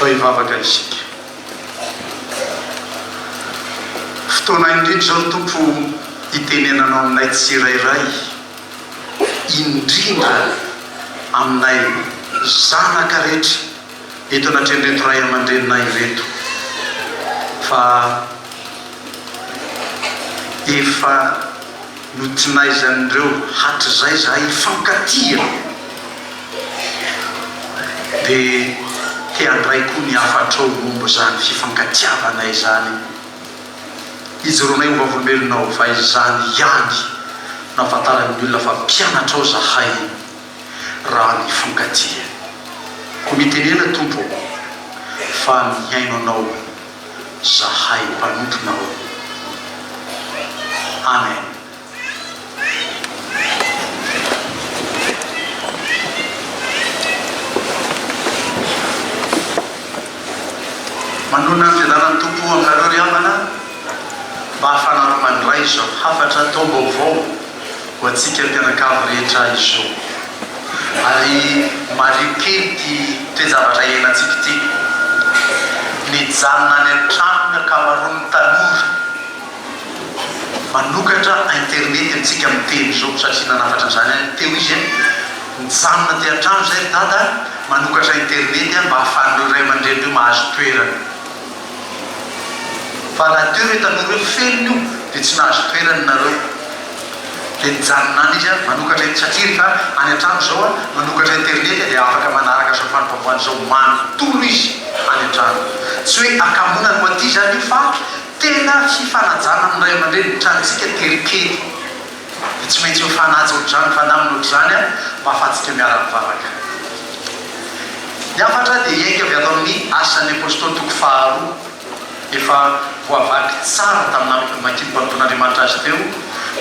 hivavaka isika. Fotoana indrindra zao ny tompo itenenanao aminay tsirairay, indrindra aminay zanaka rehetra eto anatrehandreto ray aman-drenonay reto, fa efa notinaizan'ireo hatrizay zahay fankatia, dia teandray koa ny afatrao momba zany fifankatiavanay zany. Izy ronay ovavolombelonao fa izany ihany nahafantaran'ny olona fa mpianatra ao zahay raha ny fankatia. Ko mitenena tompo fa miaino anao zahay mpanomponao. Amen. Manona ny fianarany tompo aminareo ry amana, mba hafanaro mandray zao hafatra tao vaovao ho antsika mpianakavy rehetra izao. Ary mario kely ty toezavatra iainantsika ty, nijanona any an-trano ny ankamaroan'ny tanora manokatra internet amintsika miteny zao, satria nanafatra an'izany any teo izy nijanona ty an-trano zay ry dada manokatra internet mba hahafan'ireo ray aman-drenireo mahazo toerana. Fa raha teo re tanora io felony io dia tsy nahazo toerany nareo, dia nijanona any izy manokatra satria rehefa any an-trano zao manokatra internet dia afaka manaraka zao fanimpavoany zao manontolo izy any an-trano. Tsy hoe akamonany ho aty zany io, fa tena fifanajana amin'ray aman-dreny tranontsika terikely, dia tsy maintsy ho fanaja ohatr'izany fanamina ohatr'izany mba ahafahantsika miara-mivavaka. Ny afatra dia iainga avy ato amin'ny asan'ny apôstôly toko faharoa, efa voavaky tsara tamina mankimpanton'Andriamanitra azy teo,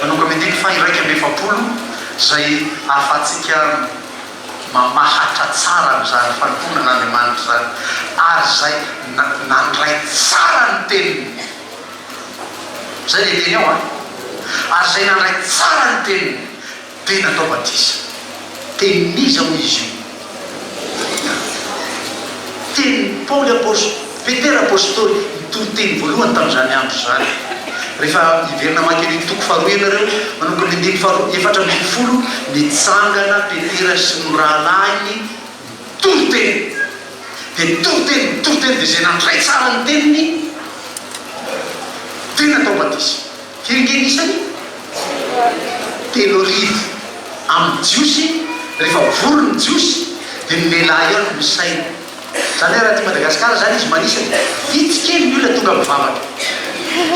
manoka mindiny fa iraika amby efapolo zay ahafahantsika mamahatra tsara amin'izany fanomponan'Andriamanitra zany, ary zay nandray tsara ny teniny. Zay le teny ao ary zay nandray tsara ny teniny dia natao batisa. Teniniza ho izy io, teny Paoly Petera apôstôly nitoro-teny voalohany tamin'izany andro zany. Rehefa iverina mankeny toko faharoa ianareo manoko ny andiny efatra ambin'ny folo, nitsangana Petera sy ny rahalainy toro-teny, dia toro-teny dia zay nandray tsara ny teniny dia natao batisa. Firingeny isany 3,000 amin'ny jiosy. Rehefa vory ny jiosy dia ny lehilahy eo no misaina. Zany hoe raha ty Madagasikara zany izy manisany vitsy kely ny olona tonga mivavaka,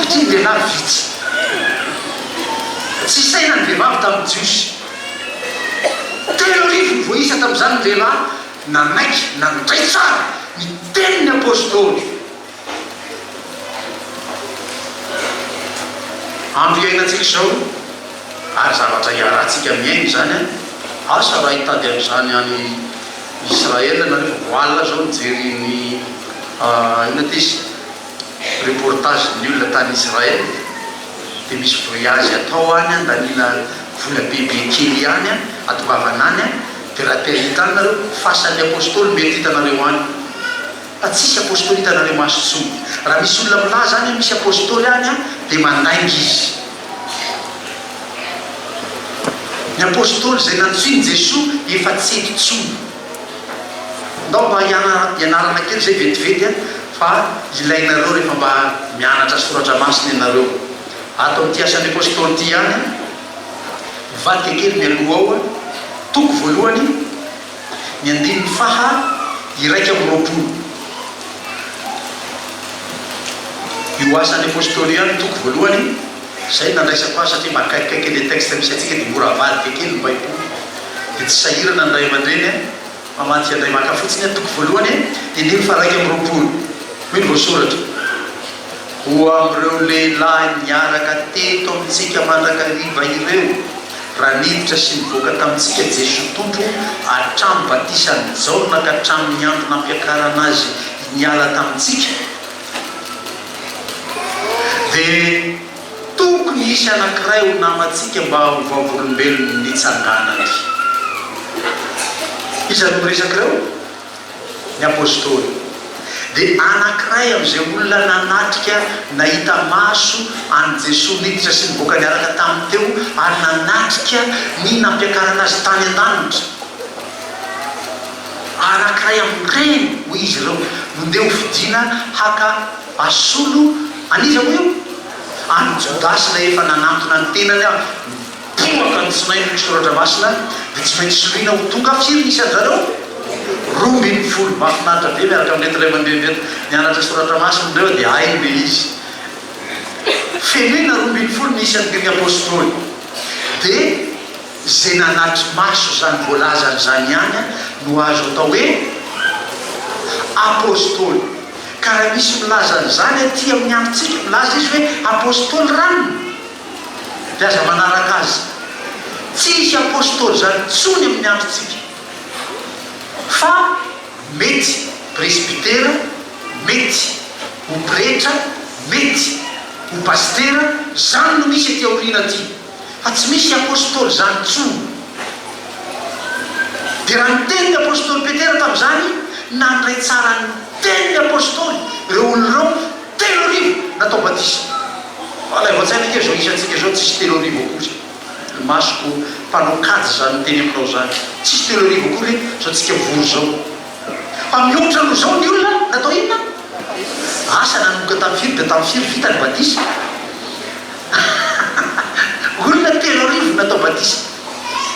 satria ny lehilahy vitsy, tsy saina ny vehivavy tamin'ny jiosy. 3,000 voaisa tamin'izany ny lehilahy nanaiky nandray tsara ny teniny apôstôly. Andro iainantsika zao ary zavatra iarahantsika miaino zany asa raha hitady amin'izany any Israel na rehefa voalina zao mijery ny ina ty izy reportage ny olona tany Israel, dia misy voyage atao any andaniana vola bebe kely any atovavana any, dia raha te-hitany nareo fasan'ny apôstôly mety hitanareo any, fa tsisy apôstôly hitanareo masotsony. Raha misy olona milaza any misy apôstôly any dia mandainga izy. Ny apôstôly zay nantsoiny Jesosy efa tsy hetitsony. Ndao mba ianarana kely zay vetivety fa ilainareo rehefa mba mianatra soratra masina ianareo. Ato amin'ity asan'ny apôstôly ty any mivadika kely mialoha ao toko voalohany ny andininy faha iraika amby roapolo. Io asan'ny apôstôly any toko voalohany zay nandraisako azy satria makaikikaiky le texte misy atsika dia mora avadika kely ny baiboly, dia tsy sahirana ny ray aman-dreny mamanty andray maka fotsiny toko voalohany indiny fa iraika amby roapolo. Hoe voasoratra: ho amin'ireo lehilahy niaraka teto amintsika mandrakariva ireo, raha niditra sy nivoaka tamintsika Jesosy tompo hatramin'ny batisan'ny Jaona ka hatramin'ny andro nampiakarana azy niala tamintsika, dia tokony isy anankiray ho namantsika mba ho vavolombelony nitsanganany. Izy no miresaka ireo ny apôstôly. dia anankiray amin'izay olona nanatrika nahita maso any Jesosy niditra sy niboaka niaraka tamin'ny teo ary nanatrika ny nampiakarana azy tany an-danitra. Anankiray amin'ireny hoy izy ireo nondeha ho fidiana haka asolo aniza moa io any Jodasy na efa nanantona ny tenany aho mipoaka ny tsinainy soratra masina dia tsy maintsy soloina ho tonga firy nisy azy zareo 12 mahafinaritra be miaraka amin'nety ray aman-dreny nianatra soratra masina reo dia hainy le izy fenena 12 nisy an'ireny apôstôly dia zay nanatry maso zany voalazany zany ihany no azo atao hoe apôstôly. Ka raha misy milazany zany aty amin'ny androntsika milaza izy hoe apôstôly rano dia aza manaraka azy tsisy apôstôly zany tsony amin'ny androntsika fa mety presbytera, mety ho pretra, mety ho pastera, zany no misy aty aoriana aty fa tsy misy apôstôly zany tsony. dia raha niteniny apôstôly Petera tamin'izany nandray tsara ny teniny apôstôly ireo olonareo 3,000 natao batisa. Alay voatsaina ke zao isantsika zao tsisy 3,000 akory masoko mpanao kajy zany teny aminao zany tsisy 3,000 akory zao tsika vory zao fa mihoatra no zao ny olona natao inona asa nanoka tamin'ny firy dia tamin'ny firy vita ny batisa olona 3,000 natao batisa.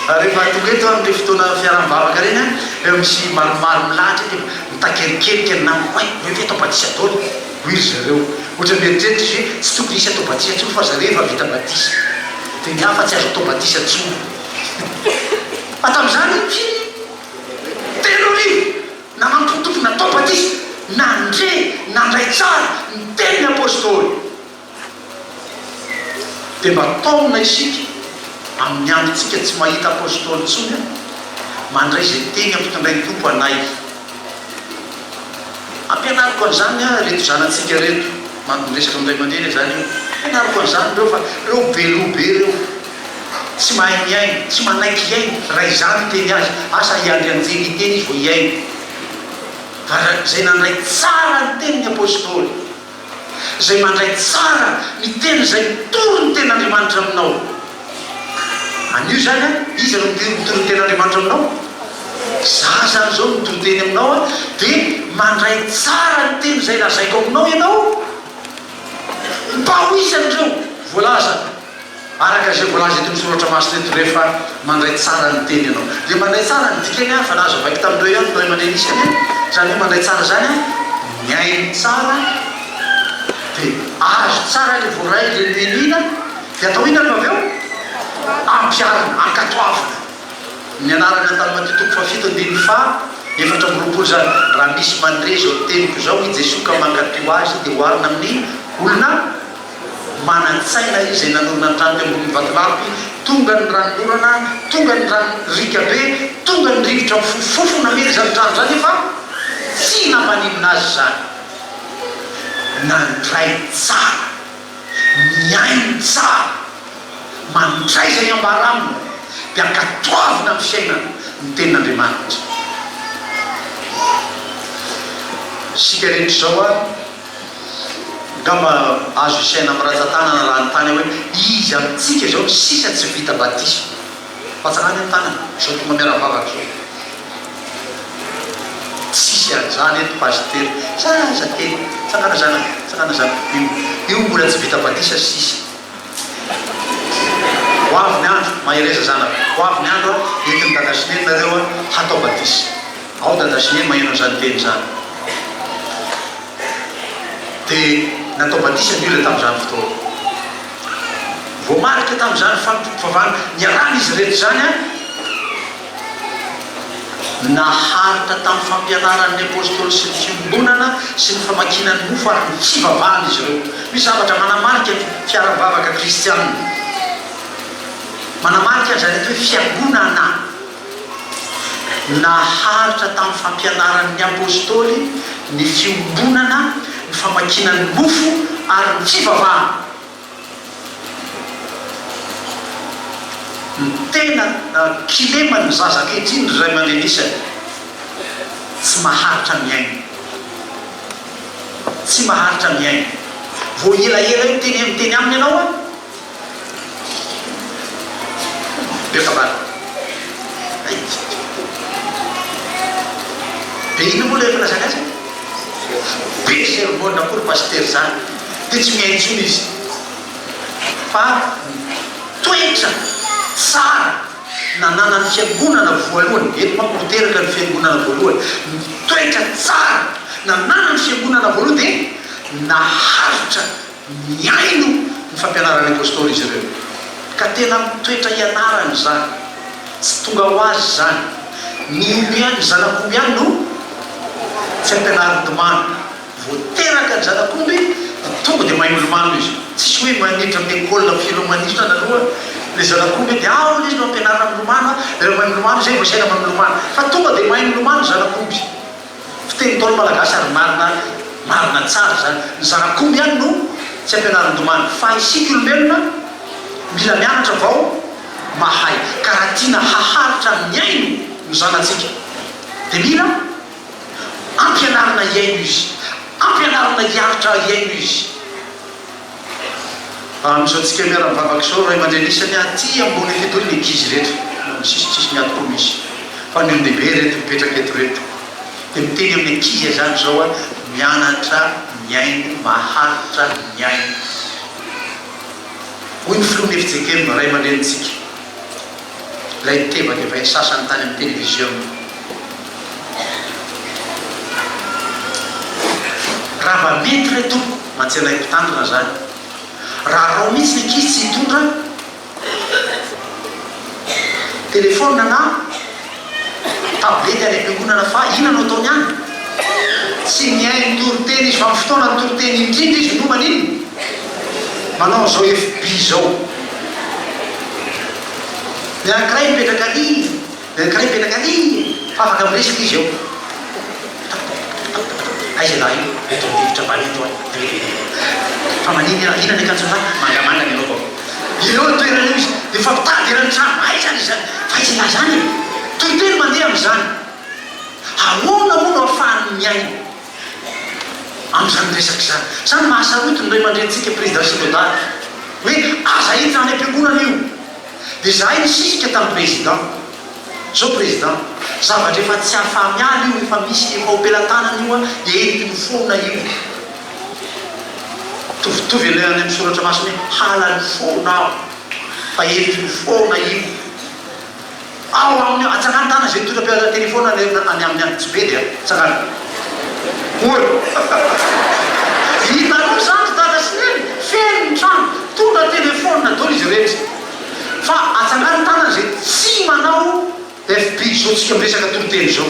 Rehefa tonga eto amin'le fotoana fiaram-bavaka reny eo misy maromaro milahatra dia mitakerikenika ny namako hoe atao batisa daholo hoy zareo ohatra mieritreritra izy hoe tsy tokony isy atao batisa tsony fa zareo efa vita batisa dia ny hafa tsy azo atao batisa tsony fa tamin'izany firy 3,000 namampotoko natao batisa nandre nandray tsara ny teniny apôstôly. dia mba taona isika amin'ny androntsika tsy mahita apôstôly tsony mandray zay teny ampitondray tompo anay ampianariko an'izany reto zanatsika reto mampiresaka amin'ray aman-dreny zany io ampianariko an'izany reo fa reo belobe reo tsy mahay miainy tsy manaiky iainy raha izany teny azy asa hiandry anjely teny izy vo iainy fa zay nandray tsara ny teniny apôstôly zay mandray tsara ny teny zay toro ny ten'Andriamanitra aminao. Anio zany izy no mitoro ny ten'Andriamanitra aminao za zany zao mitoro teny aminao dia mandray tsara ny teny zay lazaiko aminao ianao mba ho isan'ireo voalaza araka zay voalaza eto misoratra masina eto rehefa mandray tsara ny teny ianao dia mandray tsara ny dikany fa nazo avaiky tamin'ireo ihany ray aman-dreny isany zany hoe mandray tsara zany miainy tsara dia azo tsara le voaray le menina dia atao inona no avy eo ampiarina ankatoavina ny anarana tany matitoko fafito andiny fa 4 zany raha misy mandre zao teniko zao i Jesosy ka mankatio azy dia hoarina amin'ny olona manan-tsaina izy zay nanorona ny rano ambony vatolampy tonga ny ranorana tonga ny rano rika be tonga ny rivotra fofofo namery zany rano zany efa tsy namanimina azy zany nandray tsara miainy tsara mandray zay ambara aminy dia ankatoavina amin'ny fiainana ny tenin'Andriamanitra. Sika rehetra zao ngamba azo isaina amin'ny ratsan-tanana raha ny tany hoe izy amintsika zao sisa tsy vita batisa fatsakany ny tanana zao tonga miara-bavaka zao tsisy an'izany eto pastery zaza kely tsakana zana io mbola tsy vita batisa sisa ho avy ny andro mahereza zana ho avy ny andro entiny dadasineny nareo hatao batisa ao dadasineny maheno an'izany teny zany dia natao batisa ny olona tamin'izany fotoana voamarika tamin'izany fampifavana niarana izy rehetra zany naharitra tamin'ny fampianaran'ny apôstôly sy ny fiombonana sy ny famakinany mofo ary ny fivavahana izy ireo misy zavatra manamarika fiara-bavaka kristianina manamarika zany hoe fiangonana naharitra tamin'ny fampianaran'ny apôstôly ny fiombonana ny famakinany mofo ary ny fivavahana ny tena kilemany zaza ankehitriny ray aman-dreny isany tsy maharitra miaina tsy maharitra miaina vo elaela io miteny aminy ianao a bekabala be ino moa le filazakazy be sermona kory paster zany dia tsy miaintsony izy fa toetra tsara nanana ny fiangonana voalohany eto mampiteraka ny fiangonana voalohany toetra tsara nanana ny fiangonana voalohany dia naharitra miaino ny fampianarany apôstôly izy ireo ka tena mitoetra ianarany zany tsy tonga ho azy zany ny omby ihany zanakomby ihany no tsy ampianarym-domano voateraka ny zanakomby tonga dia mahay milomano izy tsisy hoe manitra miekôla filomanistra naloha le zanakomby dia ao izy no ampianarana milomano le mahay milomano zay voasaina ma milomano fa tonga dia mahay milomano zanakomby fiteny taolo malagasy ary marina tsara zany ny zanakomby ihany no tsy ampianarym-domano fa isika olombelona mila mianatra vao mahay ka raha tiana haharitra miaino ny zanatsika dia mila ampianarina iaino izy ampianarina hiaritra iaino izy am'izao tsika miara mivavaka zao ray aman-drenisany aty ambony aketo hoe legizy rehetra misisitsisy miatoko misy fa ny olondehibe reto mipetraka eto reto dia miteny amin'ny ankizy zany zao a mianatra miaino maharitra miaino hoy ny filomy efijekely ray aman-drenitsika lay tevaka efa sasany tany amin'ny télévision raha va mety ray tompo mantsyanay mpitandrina zany raha rao mihitsy ny ankizy tsy hitondra telefôna na tablety any am-piangonana fa ina no ataony any tsy miaino toroteny izy fa amin'ny fotoana ny toroteny indrindra izy nomana iny manao zao FB zao ny ankiray mipetraka any ny ankiray mipetraka any fa afaka miresika izy eo aiza lahy io eto midivitra mbany eto fa maniny ina ny akanjona mangamanga ny anao eo toerana io izy dia fa pitady erany trano ay zany izy zany fa izy lahy zany toroteny mandeha am'izany ahoana moa no ahafahany miaino am'izany resaky zany zany mahasarotiny ray aman-drenitsika président synodal hoe aza hita any am-piangonana io dia za iny sisika tamin'ny président zao président zavatra efa tsy hafahamialy io efa misy efa ompelantanana io a entiny foana io tovitovy any amin'ny soratra masiny hoe halany foana aho fa entiny foana io ao amin'ny atsakany tana zay totra telefôna any amin'ny antitsybedy a tsakany ory hitanao zany tana sineny feno ny trano tonga telefôna dolo izy rehetra fa atsakany tana zay tsy manao FB zao tsika miresaka toroteny zao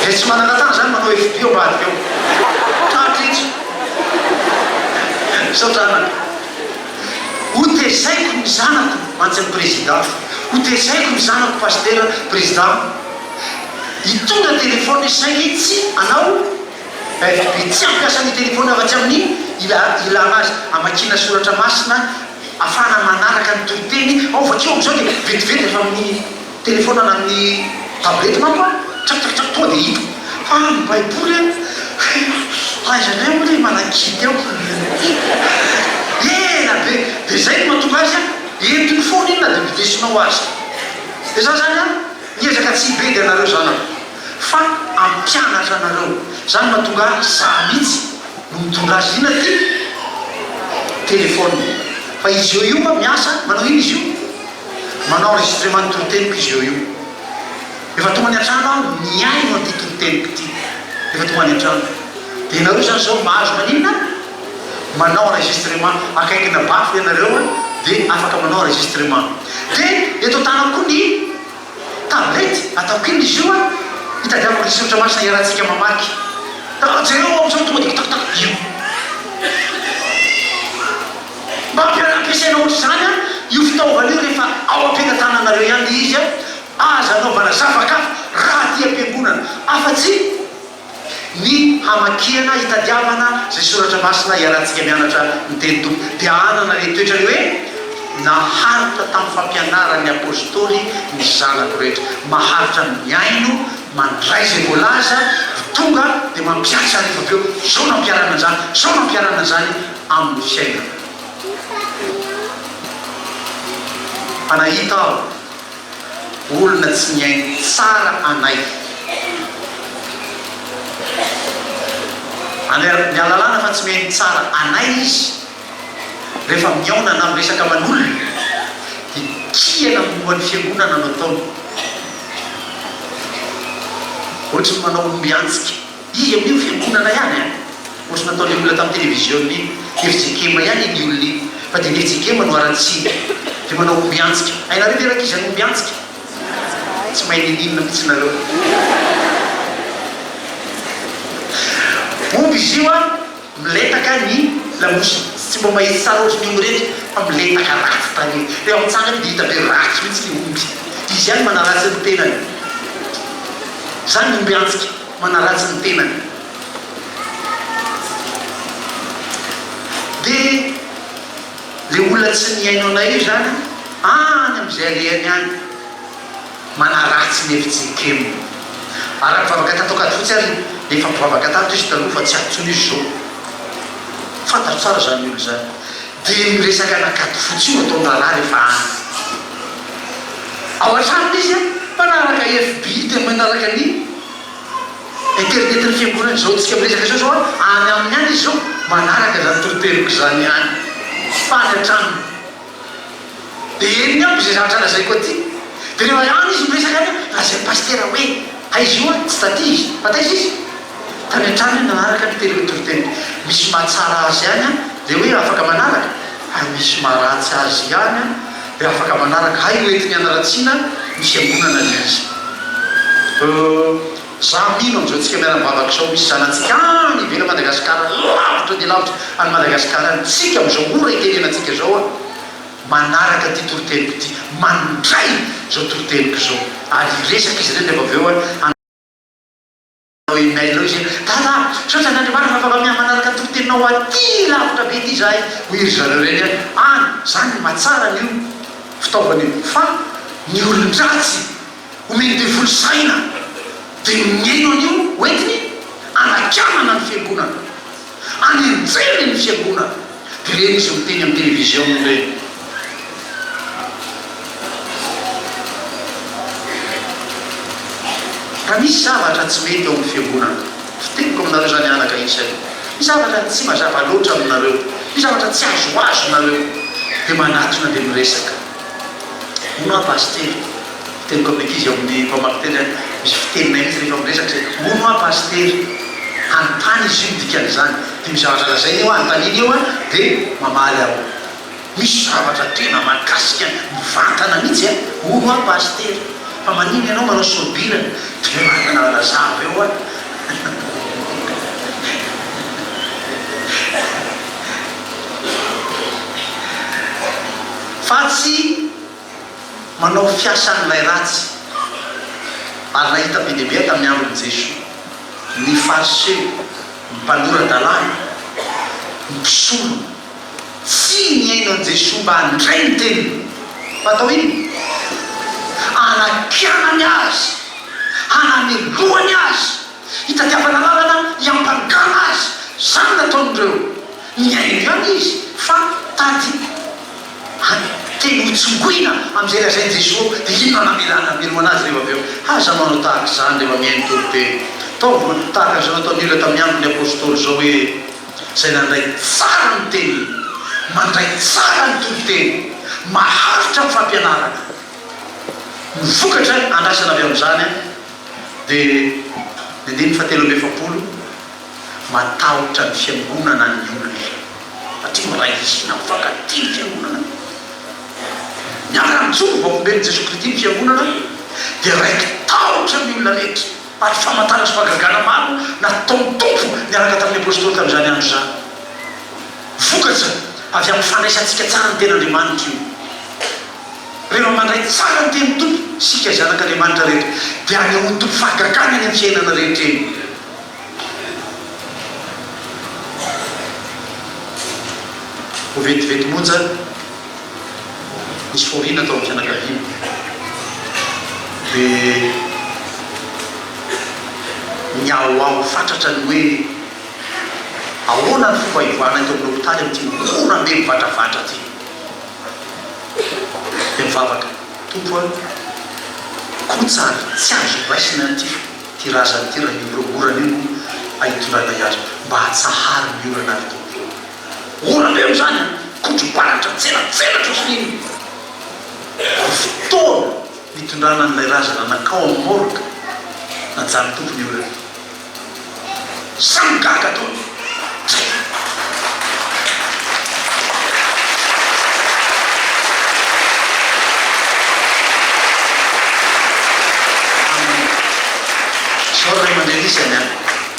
zay tsy mananatana zany manao FB eo mbadika eo tratritsy saotranaka hotezaiko ny zanako mantsy amin'ny président hotezaiko ny zanako paster président hitonga telefôna saika tsy anao FB tsy ampiasany telefôna afa-tsy amin'ny ilana azy amakina soratra masina afana manaraka ny toroteny ao vakeo am'izao dia vetivety efa amin'ny telefôna na amin'ny tablety manko a trakitrakitrak toa dia hita fa ny baiboly aizanay moa le manakity eo ela be dia zay no mahatonga azy a entiny foana iny na dia midesinao azy dia za zany a niezaka tsy be dia anareo zanako fa ampianatra anareo zany mahatonga za mihitsy no mitondra azy ina ty telefôna fa izy eo io a miasa manao ino izy io manao enregistrement ny toroteniko izy eo io efa tonga ny an-trano aho miaino an'ity toroteniko ty efa tonga ny an-trano dia ianareo zany zao mahazo maninona manao enregistrement akaikina bafy ianareo a dia afaka manao enregistrement dia eto tanako koa ny tablety ataoko iny izy io a hitadiavako ny soratra masina iarahantsika mamaky jereo am'izao tonga dia kitakitaka io mba ampiasaina ohatry zany a io fitaovana io rehefa ao am-pianantananareo ihany izy a aza anaovana zavakafa raha ty am-piangonana afa-tsy ny hamakiana hitadiavana zay soratra masina iarahantsika mianatra ny teny tompo dia anana le toetra le hoe naharitra tamin'ny fampianarany apôstôly ny zanako rehetra maharitra miaino mandray zay voalaza tonga dia mampiasa rehefa be zao nampiarana zany, zao nampiarana zany amin'ny fiainana. Anahita aho olona tsy miaino tsara anay, mialalana fa tsy miaino tsara anay izy rehefa miaonana amin'ny resaka aman'olona ikihana momban'ny fiangonana no ataony. Ohatra ny manao miantsika izy amin'io fiangonana ihany ohatra nataon'ny olona tamin'ny télévision-ny FJKM ihany iny olona iny, fa dia ny FJKM no arantsika dia manao miantsika. Hainareo ve rakizy no miantsika? Tsy mahay ninina mihitsy nareo. Omby izy io miletaka ny lamosiny, tsy mba mahitsy tsara ohatry ny rehetra fa miletaka ratsy tany reo amin'ntsangany dia hita be ratsy mihitsy ny omby. Izy ihany manaratsy ny tenany, zany ny omby antsika manaratsy ny tenany. Dia le olona tsy niaino anay io zany any amin'izay alehany any manaratsy ny FJKM. Ary mivavaka tato akady fotsy ary efa mivavaka tato izy taloha fa tsy atontsony izy zao. Fantaro tsara zany olo zany. Dia miresaka anakady fotsy io ataony raharaha rehefa any. Ao an-tranony izy manaraka FB dia manaraka ny internet ny fiangonana zao tsika miresaka zao zao any amin'ny any izy zao manaraka zany toriteriko zany any fany an-tranony. Dia eny aby izay zavatra lazaiko aty. Dia rehefa any izy miresaka any lazay pastera hoe aizy io tsy taty izy fataizy izy tany an-trano nanaraka ny toriteriko. Misy mahatsara azy any dia hoe afaka manaraka, misy maharatsy azy any dia afaka manaraka. Hay oentiny anaratsiana ny fiangonana izy. Za mino am'izao tsika miara-mivavaka zao misy zanatsika any ivela Madagasikara lavitra dia lavitra any Madagasikara any, tsika am'izao ora itenenantsika zao manaraka ty toriteriko ty, mandray zao toriteriko zao. Ary resaka izy ireny rehefa avy eo email izy tata sotra n'Andriamanitra fa afaka manaraka toriterinao aty lavitra be ty zahay ho iry zareo reny any. Zany mahatsara n'io fitaovana io. Fa ny olon-dratsy omeny devoly saina dia miaino an'io oentiny anakanana ny fiangonana, anenjely ny fiangonana. Dia reny izy miteny amin'ny télévision reny. Raha misy zavatra tsy mety eo amin'ny fiangonana, fiteniko aminareo zany anaka isany, misy zavatra tsy mazava loatra aminareo, misy zavatra tsy azoazo nareo, dia manatona dia miresaka. Mono paster, fiteniko amin'ny ankizy amin'ny mpamakiteny misy fitenina izy rehefa miresaka zay, mono paster, antany izy io dikan'izany. Dia misy zavatra lazay eo antaniny eo dia mamaly aho. Misy zavatra tena mahakasika mivantana mihitsy mono paster. Fa manino ianao manao sobirana dia manana lazava eo fa tsy manao fiasan'ilay ratsy. Ary nahita be dia be tamin'ny andron'i Jesoa ny fariseo, ny mpanora-dalàna, ny mpisolo tsy niaino an'i Jesoa mba handray ny teniny fa atao iny anakianany azy, anamelohany azy, hitadiavana lalana iampangana azy. Zany nataon'ireo niaino ihany izy fa tady teny hotsingoina amin'izay lazainy Jesosy dia ino namelana melo anazy rehefa avy eo. Aza manao tahaka izany rehefa miaino toroteny. Taova tahaka izao nataon'ny olona tamin'ny andron'ny apôstôly zao hoe izay nandray tsara ny teny, mandray tsara ny toroteny, maharitra ny fampianarana. Mivokatra andrasana avy amin'izany dia ny 780 matahotra ny fiangonana ny olona satria miraisina mifankaty ny fiangonana. Miara-mijoro vaombeny Jesosy Kristy ny fiangonana dia raiky tahotra ny olona rehetra ary famatana sy fahagagana maro nataon'ny tompo niaraka tamin'ny apôstôly tamin'izany andro zany. Vokatra avy amin'ny fandraisantsika tsara ny ten'Andriamanitra io. Rehefa mandray tsara ny teny tompo sika zanak'Andriamanitra rehetra dia any amin'ny tompo fahagagana any amin'ny fiainana rehetra eny. Ho vetivety monja misy foriana atao amin'ny fianakaviana dia miaoao fatratra ny hoe ahoana ny fomba ivoana eto amin'ny hôpitaly amin'ity morambe mivatravatra ty de mivavaka tompo a kotsary tsy azo raisina ty razany ty raha ioragorana io ahitondrana azy mba hatsahary ny orana avy tompo orambe am'zany kotrobaratra tselatselatra osininy fotoana mitondrana n'ilay razana nakao amin'ny morga najany tompony orana samy gaga taony ray mandelisany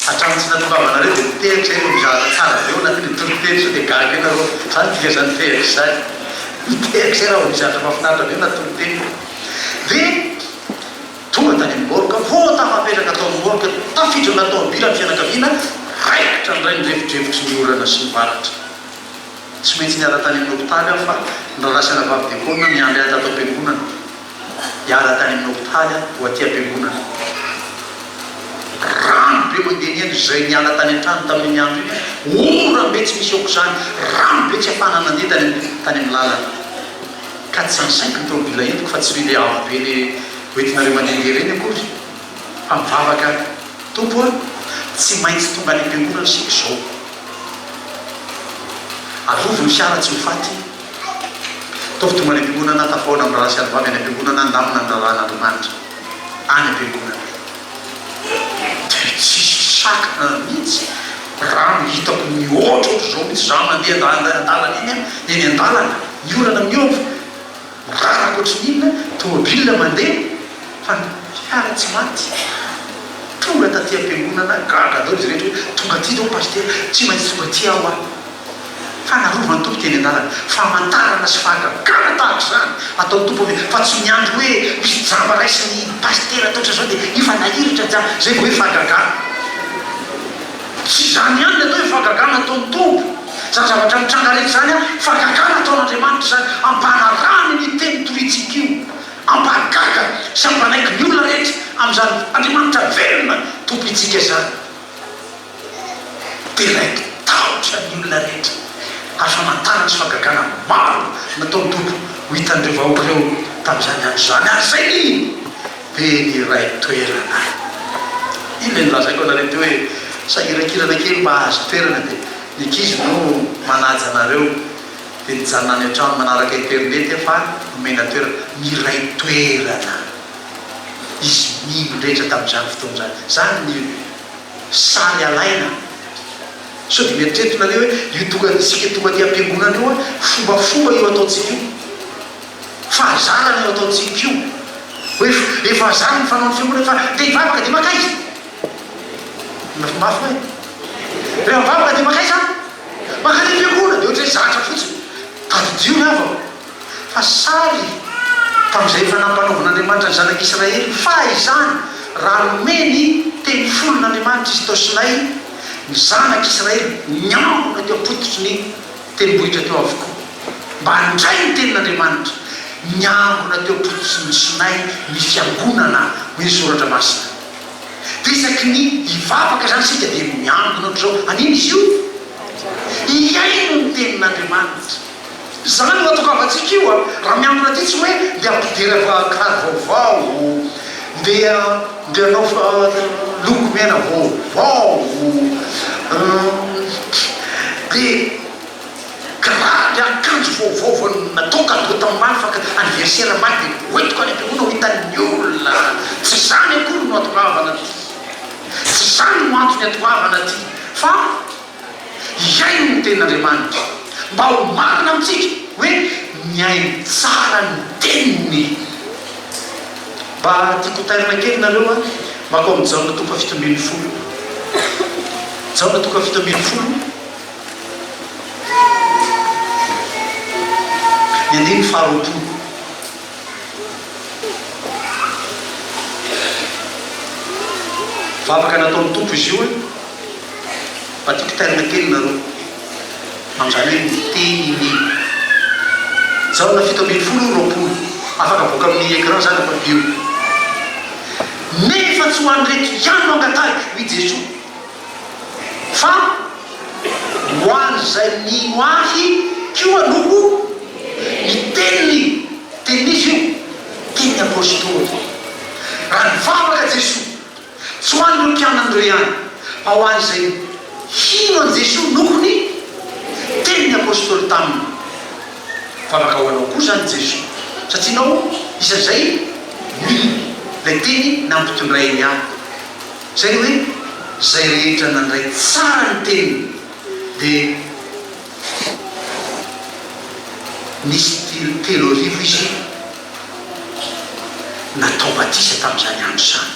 hatramin'ny tsy natongavana reo de mitehitra zay no mizara tsara zay o natiny tolotely so de gaga io nareo zany tika zany tehitra zany mitehitra zay raha mizatra mafinaritra be natolotely de tonga tany amin'ny morga vo tafapetraka atao amin'ny morga tafidra natao bila ny fianakaviana raikitra ny ray nyrevitrevitrry ny orana sy ny varatra tsy maintsy niara tany amin'ny hôpitaly aho fa nrarasana vavy dekonina miandry ahy tato am-piangonana iara tany amin'ny hôpitaly a ho aty am-piangonana rano be mandeha eny zay niala tany an-trano tamin'ny andro iny orambe tsy misy oko zany rano be tsy afana nandeha tany amin'ny lalana 405 ny tômobila entiko fa tsy le avo be le hoentinareo mandehandeha reny akory fa mivavaka tompo a tsy maintsy tonga any am-piangonana sika zao arovony fiara tsy hofaty taovy tonga any am-piangonana tafaona amin'ny raha sy alovavy any am-piangonana andamina ny rahan'andriamanitra any am-piangonana tsisy sakana mihitsy rano hitako mihoatra ohatra zao mihitsy za mandeha andalana iny eny andalana miorana miova rarako ohatrin'inona tômôbila mandeha fa fiara tsy maty tonga taty am-piangonana gaga dao izy rehetra hoe tonga ty dao paster tsy maintsy tonga ty aho a fa narovany tompo teny andalana famantarana sy fahagagana tahaka zany atao tompo hoe fa tsy miandro hoe misy jamba raisiny paster ataotra zao de ifa nahiritra ja zay vo hoe fahagagana tsy zany ihany atao hoe fahagagana ataony tompo za zavatra mitranga rehetra zany a fahagagana ataon'andriamanitra zany ampanarany ny teny toritsika io ampahagaga sy ampanaiky ny olona rehetra am'zany andriamanitra velona tompo itsika zany de raiky tahotra ny olona rehetra ary famantarana sy fahagagana maro nataony tompo ho hitandreo vahoaka reo tam'zany andro zany ary zay iny be ny ray toerana iny le nilazaiko anareo teo hoe sahirakirana kely mba azo toerana de nikizy no manaja anareo de nijanonany an-trano manaraka internet fa nomena toerana miray toerana izy mimindretra tam'zany fotoana zany zany ny sary alaina so de mieritreritrnareo hoe io tonga sika tonga ty am-piangonana io a fombafomba io ataotsika io fahazarana io ataotsika io hoe efa azarany fanao ny fiangonana fa de ivavaka de makaiza mafimafy hoe rehefa mivavaka de makaiza makany fiangonana de ohatra hoe zatra fotsiny tadidio ny avao fa sary tam'izay efa nampanaovan'andriamanitra ny zanak'Israely fa izany raha nomeny teny folon'andriamanitra izy tao sinay ny zanak'Israely miambona teo apototry ny tenibohitra teo avokoa mba handray ny tenin'andriamanitra miambona teo apototry ny sinay ny fiangonana hoe soratra masina de isaky ny ivavaka zany sika de miambona ohatr'zao aniny izy io iaino ny tenin'andriamanitra zany ho atokavatsika io a raha miambona ty tsy hoe de ampidera kiraro vaovao de anao lokomena vaovao de kiraro akanjo vaovao natao kado tam'maly fa anniversaire maly de hoentiko any am-piangonana ho hitan'ny olona tsy zany akory no atokavana ty tsy zany no antony atokavana ty fa iaino ny tenin'andriamanitra mba ho marina amitsika hoe miaino tsara ny teniny mba tiako tairina kely nareo a makao amin'ny jaona toko fito ambin'ny folo jaona toko fito ambin'ny folo ny andiny faharoapolo vavaka nataony tompo izy io mba tiako tairina kely nareo am'zany hoe miteniny jaona fito ambin'ny folo roapolo afaka voaka amin'ny écran zany afa bio nefa tsy ho any reto ihany no angatahiko i Jesoa fa hoany zay nino ahy koa loko ny teniny ten'izy io teny apôstôly raha nivavaka Jesosy tsy ho an'ireo mpianandreo ihany fa ho any zay hino an' Jesosy nokony teny apôstôly taminy vavaka ho anao koa zany Jesosy satria nao isan'izay mino lay teny nampitondrainy any zay hoe zay rehetra nandray tsara ny teny dia nisy telo arivo izy natao batisa tamin'izany andro zany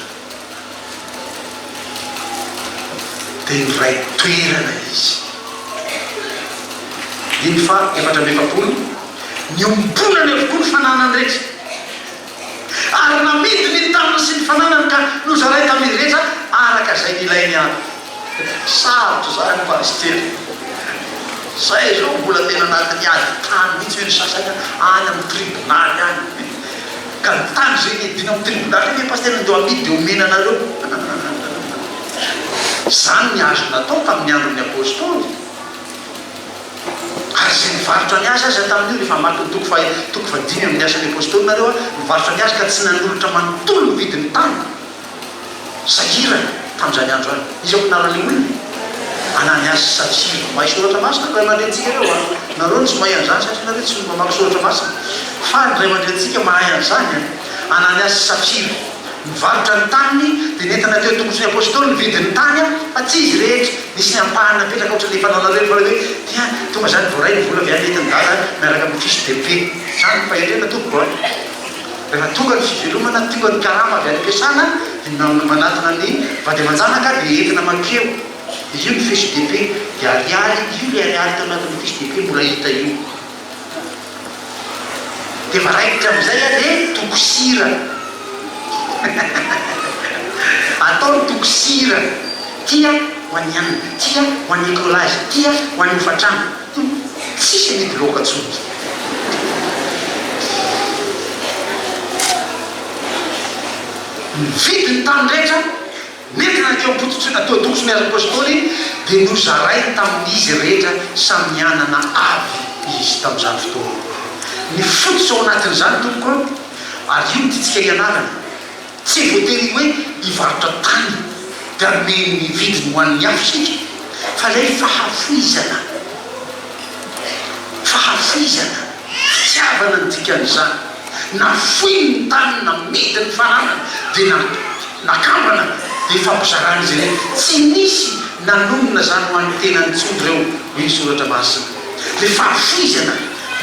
dia nyray toerana izy iny fa 450 ny ombonany avokoa ny fananany rehetra ary namidiny ny tamina sy ny fananany ka nozaray tamin'izy rehetra araka zay nilainy any sarotra zany pastera zay zao mbola tena anatiny ady tany mihitsy hoe ny sasany any amin'ny tribonaly any ka ny tany zay nedina amin'ny tribonaly iny pastera ndeo amidy dia omena anareo zany ny azo natao tamin'ny andron'ny apôstôly ary zay nivarotra ny azy azy tamin'io rehefa maky ny toko fadimy amin'ny asan'ny apôstôly nareo nivarotra ny azy ka tsy nanolotra manontolo ny vidiny tany sahirany tamin'izany andro any izy ao mpinarany olona anany azy safiro mahay soratra masina ko ray aman-drentsika reo nareo no tsy mahay an'izany satria nareo tsy mamaky soratra masina fa ny ray aman-drentsika mahay an'izany anany azy safiro nivarotra ny taniny dia nentana teo tombosony apôstôly ny vidiny tany fa tsy izy rehetra nisy ny ampahana petraka ohatran'le fanao-nareo fa hoe tia tonga zany voaray ny vola avy any entiny dala miaraka amin'ny fisy depe zany fahendrena tompoko a rehefa tonga ny fivelomana tonga ny karama avy any ampiasana manatona ny vady aman-janaka dia entina makeo izy io ny fisy depe dia arialy io le arialy tao anatin'ny fisy depe mbola hita io dia maraikitra amin'izay a dia tokosira atao ny tokosira tia ho an'ny anina tia ho an'ny écolage tia ho an'ny hofatrano tsisy mety loka tsony mividy ny tany rehetra nentina nakeo ampototsy natao tokosy ny azy apôstôly dia nozaray tamin'izy rehetra samy anana avy izy tamin'izany fotoana ny fototsy ao anatin'izany tompoko ary io titsika ianarana tsy voatery hoe hivarotra tany dia ameny ny vidiny ho an'ny afosika fa lay fahafoizana fitiavana ny dikan'izany nafoiny ny tany namidy ny fananana dia nakambana dia fampizarany izy reny tsy nisy nanonona zany ho an'ny tena nitsody reo hoe soratra masina le fahafoizana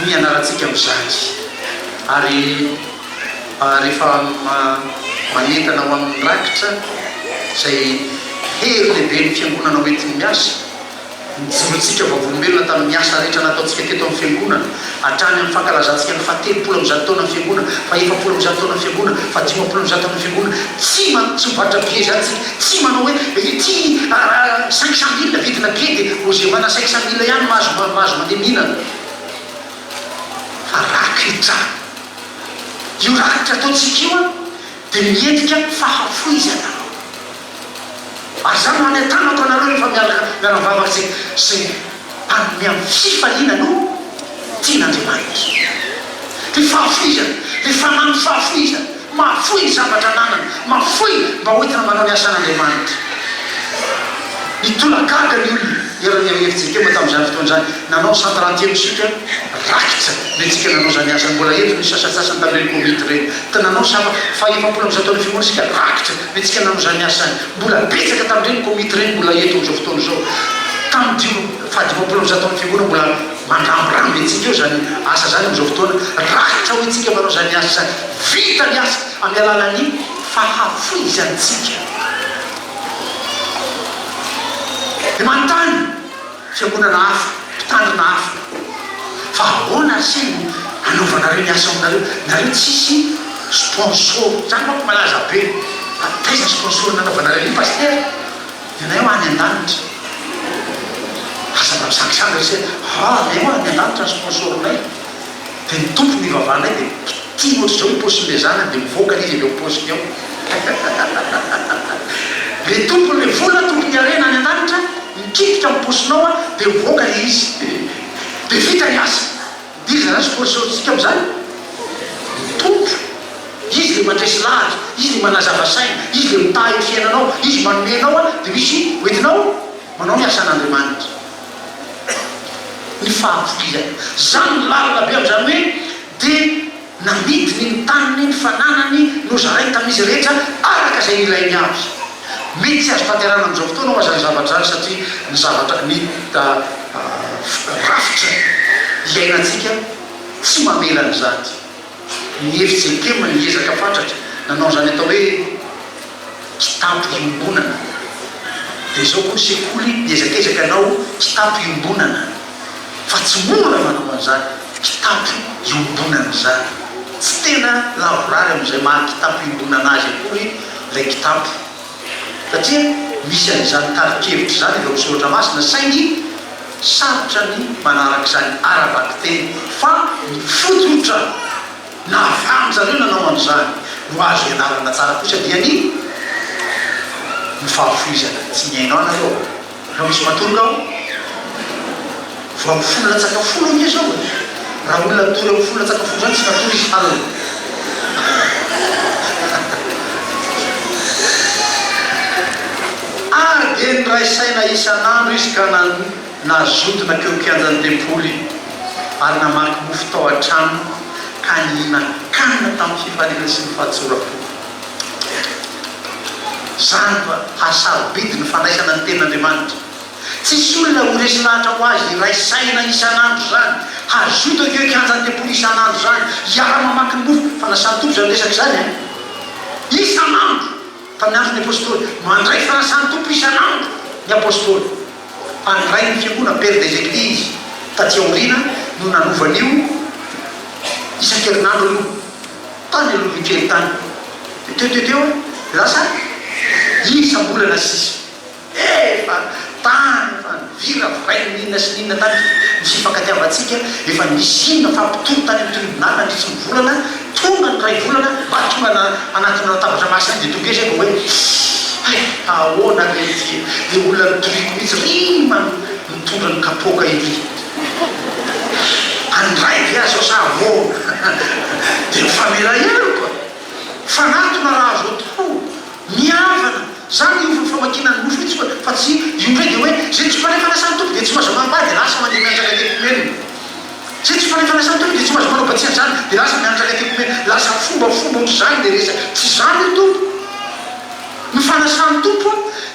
ny anarantsika amin'izany ary rehefa manentana ho amin'ny rakitra zay hery lehibe ny fiangonana hoentiny miasa nijirotsika vavolombelona tamin'ny asa rehetra nataontsika teto amin'ny fiangonana hatrany amin'ny fankalazantsika ny fa 30 am'izany taona ny fiangonana fa 70 am'izany taona ny fiangonana fa 50 am'izany taona ny fiangonana tsy mivatra bie zany tsika tsy manao hoe ty 500 000 vidina bie dia ozemana 500 000 ihany mahazo mandeha mihinana fa rakitra io rakitra ataontsika io dia miendrika fahafoizana ary zany hoany an-tana atao anareo rehefa miara-mivavaka zay anome amin'ny fifaliana no tian'Andriamanitra le fahafoizana le fanano fahafoizana mahafoy ny zavatra ananana mahafoy mba hoentina manao ny asan'Andriamanitra nitolagaga ny olona eran'efitsika eo tamin'izany fotoana zany nanao santarantiemo sika rakitra netsika nanao zany asany mbola ento ny sasasasany tamin'ireny komity reny ta nanao sava fa 70 am'izao taona fiangonana sika rakitra netsika nanao zany asany mbola betsaka tamin'ireny komity reny mbola ento am'izao fotoana zao tamin'io fa 70 am'izao taona fiangonana mbola mandrambiramby etsika eo zany asa zany am'izao fotoana rakitra ho etsika manao zany asa zany vita ny asa amin'ny alalany fahafoizantsika dia manontany fiangonana hafa mpitandrina hafa fa ahoana seny anaovanareo ny asa aminareo nareo tsisy sponsor zany manko malaza be taiza sponsor nanaovanareo iny paster dia nay ho any an-danitra asa misangisangy se nay ho any an-danitra ny sponsornay dia ny tompo ny vavanay dia tia ohatry zao posiny le zanany dia mivoaka izy leo posiny eo le tompony le vola tompony arena any an-danitra mikitika tafiditra mi'posinao a dia mivoaka le izy dia vita ny asa dia izy zany spôrtsika am'izany tompo izy le mandresy lahatra izy le manazavasaina izy le mitahy ny fiainanao izy manomenao a dia misy hoentinao manao ny asan'andriamanitra ny fahafolizany zany lalina be am'izany hoe dia namidiny ny taniny ny fananany no zarainy tamin'izy rehetra araka izay ilainy avy mety tsy azo tanterana am'izao fotoana ao azany zavatra zany satria ny zavatra ny rafitra iainantsika tsy mamelany zany ny hefitsy kema ny ezaka fantratra nanao zany atao hoe kitapo iombonana dia zao koa sekoly ezakezaka anao kitapo iombonana fa tsy mora manao an'izany kitapo iombonana zany tsy tena lavorary am'izay maha kitapo iombonana azy akory lay kitapo satria misy an'izany tarikevitra zany eo misoratra masina saingy sarotra ny manaraka izany arabaky teny fa ny fototra na avy zareo nanao an'izany no azo ianarana tsara kosa dia ny fahafoizana tsy miainao anareo raha misy matonga ao vao amin'ny folo latsaka folo iny zao raha olona tory amin'ny folo latsaka folo zany tsy matory izy halina ary dia ny ray saina isan'andro izy ka nazotona keokianjany tempoly ary namaky mofo tao an-trano ka nihina-kanina tamin'ny fifanena sy ny fahatsorako zany fa hasarobidy ny fandraisana ny ten'andriamanitra tsisy olona ho resy lahatra ho azy ray saina isan'andro zany hazoto keokianjany tempoly isan'andro zany iara mamaky ny mofo fa nasany tompo zany resaky zany isan'andro tamin'ny andro ny apôstôly mandray fanasany tompo isan'andro ny apôstôly andray ny fiangonana père des églises taty aorina no nanovan'io isan-kerinandro aloha tany aloha mikely tany teoteoteo lasa isambolana sisa efa tany fa vira vray ninona sy ninona tany ny fifankatiavatsika efa nisy inona fampitoro tany amin'ny tribunal nandritsy ny volana tonga ny ray volana mba tonga anatina tabatra masina dia tonga zay hoe ahoana rety le olona mitoriko mihitsy rima mitondra ny kapoka iry andray viazo sa ahoana dia mifamela ihany koa fanatona raha azo atao miavana zany io famakina ny mofo itsy fa tsy io ndray dia hoe zay tsy fanay fanasany tompo dia tsy mahazo mambady lasa mandeha mianjaka tekomenina zay tsy fanay fanasany tompo dia tsy mahazo manao batsiany zany dia lasa mianjaka tekomena lasa fombafomba ohatry zany dia resa tsy zany ny tompo ny fanasany tompo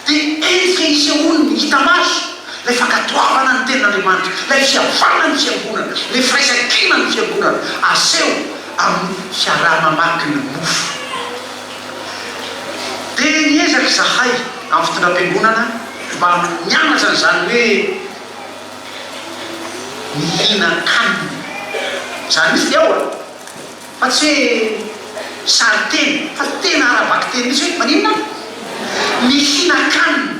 dia endrika isy olony hita maso lay fankatoavana ny ten'andriamanitra lay fiavana ny fiangonana lay firaisakina ny fiangonana aseho amin'ny fiaraha-mamaky ny mofo dia niezaka zahay amin'ny fitondram-piangonana mba mianatra n'izany hoe mihina-kanina zany misy dia ao a fa tsy hoe sary teny fa tena arabaky teny misy hoe maninona mihina-kanina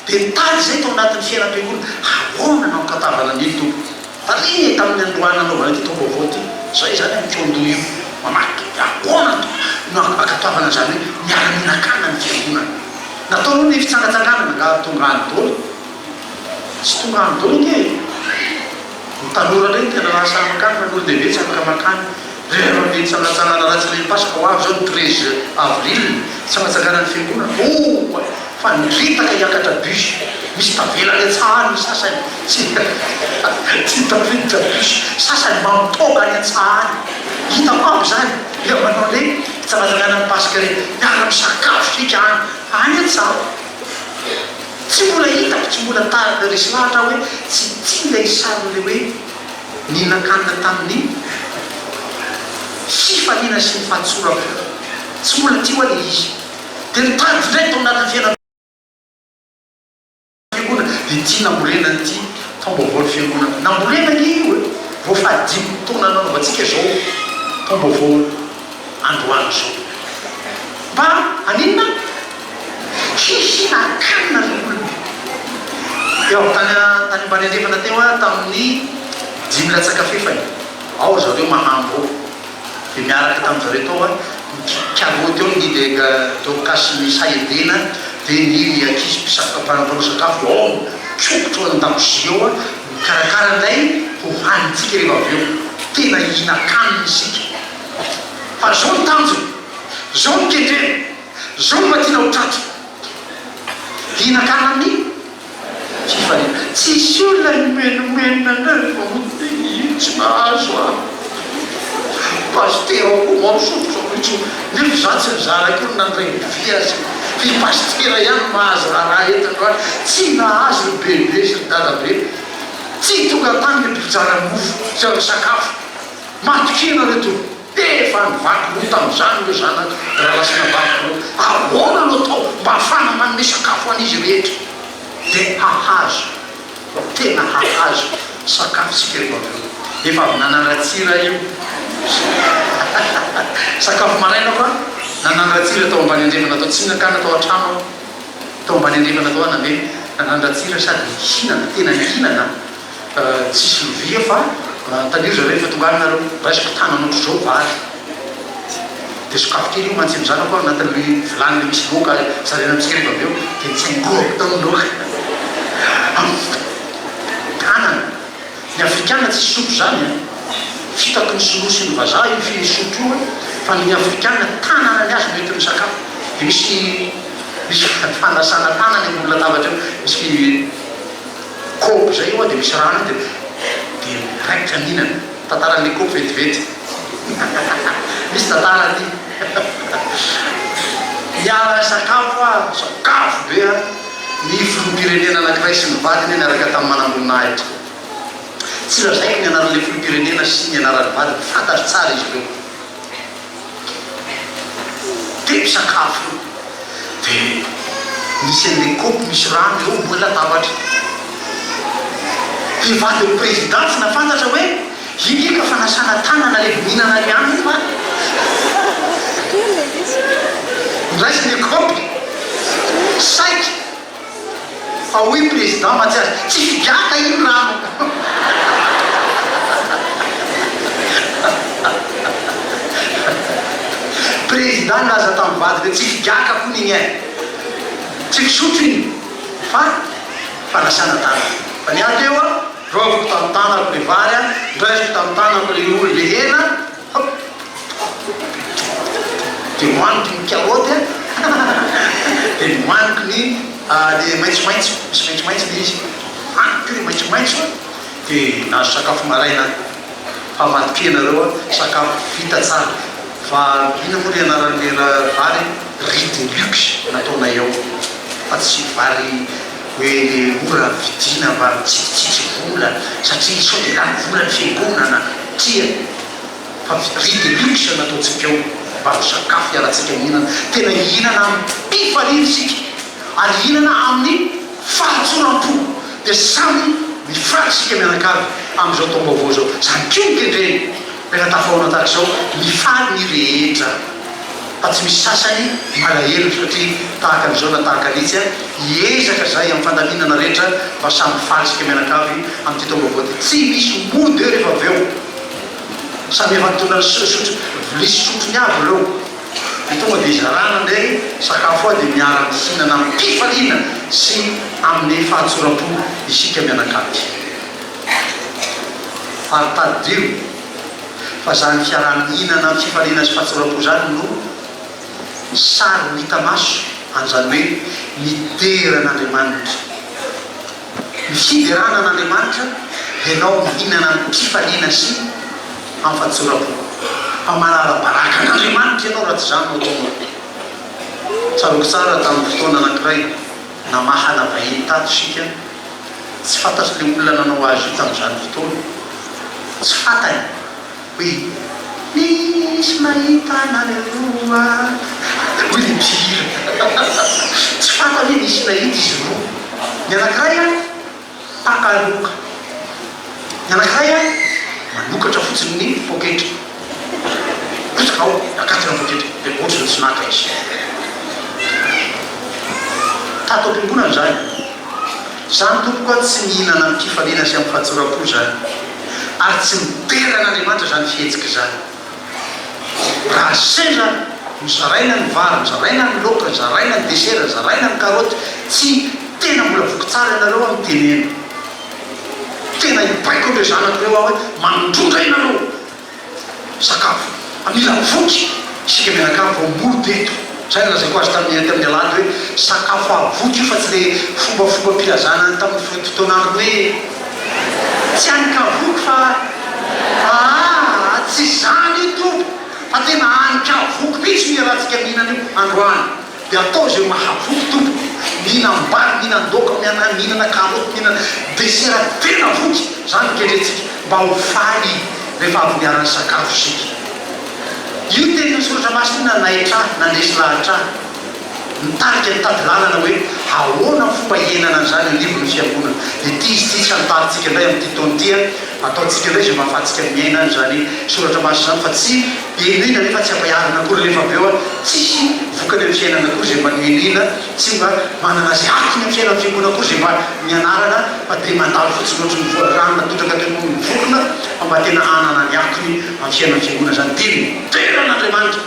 dia nitady zay tao anatin'ny fiainam-piangonana ahoana nao katavana ny tompo tariny tamin'ny androana anaovana ty tompo avao ty zay zany amitsondoa io mamaky ahoana no akatoavana zany hoe miara-mihinan-kanina ny fiangonana nataonao ny fitsangatsanganana nga tonga any dolo tsy tonga any dolo iny e mitanora reny tena lasa makany fa n'olo dehibe tsy afaka makany rehefa mety tsangatsanana ratsy le pasika ho avy zao ny 13 avril tsangatsanganany fiangonana fa nitaka hiakatra bus misy tavelany atsahany ny sasany tsy tafiditra bus sasany mamitoka any atsahany hitako avy zany le manao le tsangatsanganany pasika reny miara misakafo sika any antsaha tsy mbola hitako tsy mbola resy lahatra hoe tsy tia lay saryle hoe nihina-kanina tamin'ny fifanina sy ny fahatsorako tsy mbola tia ho le izy dia nitady ndray tao anatin'ny fiainana fiangonana dia tia nambolenany ty taom-baovao ny fiangonana nambolenany io e vao fahadimy taona nanaovantsika zao taom-baovao androany zao mba aninona hihina-kanina ny olona eo tany mba niandrefana teo a tamin'ny 5 latsaka fefany ao zareo mahambo ao dia miaraka tamin'izareo tao a kiavoa teo ny dega dokasy ny saedena dia ny akizy mpanao sakafo ao tsokotro an-dakozia eo a mikarakaranay ho hanitsika rehefa avy eo tena hihina-kanina isika fa zao ny tanjo zao ny kendrena zao ny matiana ho trato hihina-kanina amin'ny fifanena tsisy olona nomenomenina anay tsy mahazo a pastera ko maosotro nefa za tsy mizarako olo nandreny azy fi pastera ihany mahazo raha entandroany tsy nahazo ny bebe sy ny dadabe tsy tonga tany le mpizara mofo sy amin'ny sakafo matokena reto efa nivaky lo tam'izany le zana raha lasina vaky lo ahoana lo atao mba afana manome sakafo an'izy rehetra de hahazo tena hahazo sakafo sika rehefa avy efa avy nanandratsira io sakafo maraina fa nanandratsira tao ambany andrefana atao tsy mihinan-kanina atao an-trano tao ambany andrefana atao ana me nanandratsira sady mihinana tena mihinana tsisy lovia fa tanio zareo efa tonga anareo raisiko tananotro zao vary de sakafo kely io mantsy mizana koa anatin'le vilany misy loka zarena amitsika rehefa avy eo de mitsaingoroko tao ny loka tanana ny afrikana tsy sotro zany fitako ny sonosy ny vazaha io fi sotro io fa ny afrikana tanana ny azy mety ny sakafo de misy fanasana tanana ny olona lavatra eo misy kopy zay io a de misy rano de raikitra mihinana tantaran'le kopy vetivety misy tantarany miara sakafo a sakafo be a ny filopirenena anakiray sy ny vadiny niaraka tamin'ny manamboninahy tsy lazaiko ny anaran'le filopirenena sy ny anaran'ny vadiny fantatry tsara izy ireo de misakafo de misy an'le kopy misy rano eo ambony latabatra mpivady eo président tsy nafantatra hoe iny ka fanasana tanana le mihinana ny aminy fa ndraisy le kopy saiky fa hoy président matsiazy tsy figaka iny rano président naza tamin'ny vady le tsy figaka ko nigny e tsy fisotro iny fa fanasana tanana fa ny ato eo a roviko tamin'ny tanako le vary a ndraisiko tamin'ny tanako le olo le hena de moaniko ny karoty de moaniko ny le maitsomaitso misy maitsomaitso le izy aniko le maitsomaitso de nazo sakafo maraina fa matikenareo a sakafo vita tsara fa ina moa le anaran'le vary riz de luxe nataona eo fa tsy vary hoe le ora vidina va tsitsitsitsy vola satria sao de lany vola ny fiangonana tia fa riz de luxe nataotsika eo mba ho sakafo iaratsika mihinana tena hihinana mpifaliny sika ary hihinana amin'ny fahatsoram-po de samy mifraky sika mianakavy am'izao taom-baovao zao zany kio nikendreny rehefa tafaona tahaka zao mifaly ny rehetra fa tsy misy sasany malahelo satria tahaka an'izao na tahaka anitsy a hiezaka zay amin'ny fandaminana rehetra mba samy faly sika mianakavy am'ty taom-baovao ty tsy misy mody eo rehefa avy eo samy efa nitondra sotro lisy sotrony avy reo de tonga de izarana ndray sakafo a de miara mihinana amin'ny mpifaliana sy amin'ny fahatsoram-po isika mianakavy faritadio fa zany fiaramihinana amin'ny fifaliana sy fahatsoram-po zany no sary mita maso an'izany hoe miteran'andriamanitra mifiderana an'andriamanitra ianao mihinana amin'ny mpifaliana sy amin'ny fahatsoram-po fa manara-baraka an'andriamanitra ianao raha tsy zany no ataonao tsaroko tsara tamin'ny fotoana anakiray namahana vahiny tato sika tsy fantatry le olona nanao azy io tamin'izany fotoana tsy fantany hoe misy mahita anareroa hoe le mpihira tsy fantany hoe misy nahita izy roa ny anakiray a takaloka ny anakiray a manokatra fotsiny ny poketra kotraka ao akatrana poketra de ohatrany tsy naka izy tato am-piangonana zany zany tompoko a tsy mihinana amin'ny mpifaliana sy amin'ny fahatsoram-po zany ary tsy miteran'andriamanitra zany fihetsika zany raha seza mizaraina ny vary mizaraina ny loka mizaraina ny desera mizaraina ny karoty tsy tena mbola voky tsara ianareo amin'ny tenena tena ibaiko le zanakireo aho hoe manondrodra ianareo sakafo mila voky isika mianakamy vao molo teto zay lazay ko azy tamin'ny alady hoe sakafo avoky io fa tsy le fombafomba mpilazana tamin'ny fotoanandro hoe tsy anika voky fa tsy zany io tompo fa tena anika voky mitsy miarahantsika mihinana io androany dia atao zay mahavoky tompo mihinam-bary mihinan-doka mihinana karoty mihinana desera tena voky zany ketretsika mba ho faly rehefa avy miarany sakafo sika io tena soratra masina naitra nandresy lahatra nitarika nitady lalana hoe ahoana fomba hienana an'izany livon'ny fiangonana dia ty izy ty tsy anotaritsika indray amin'ity taona tia ataontsika indray zay mahafahantsika miaina zany soratra masina zany fa tsy enina nefa tsy ampaharina akory rehefa avy eo a tsisy vokany amin'ny fiainana akory zay mba nienina tsy mba manana azy akiny amin'ny fiainana fiangonana akory zay mba mianarana fa dia mandalo fotsiny ohatry ny rano natotraka teno mivokona fa mba tena anana ny akiny amin'ny fiainana fiangonana zany teny teran'Andriamanitra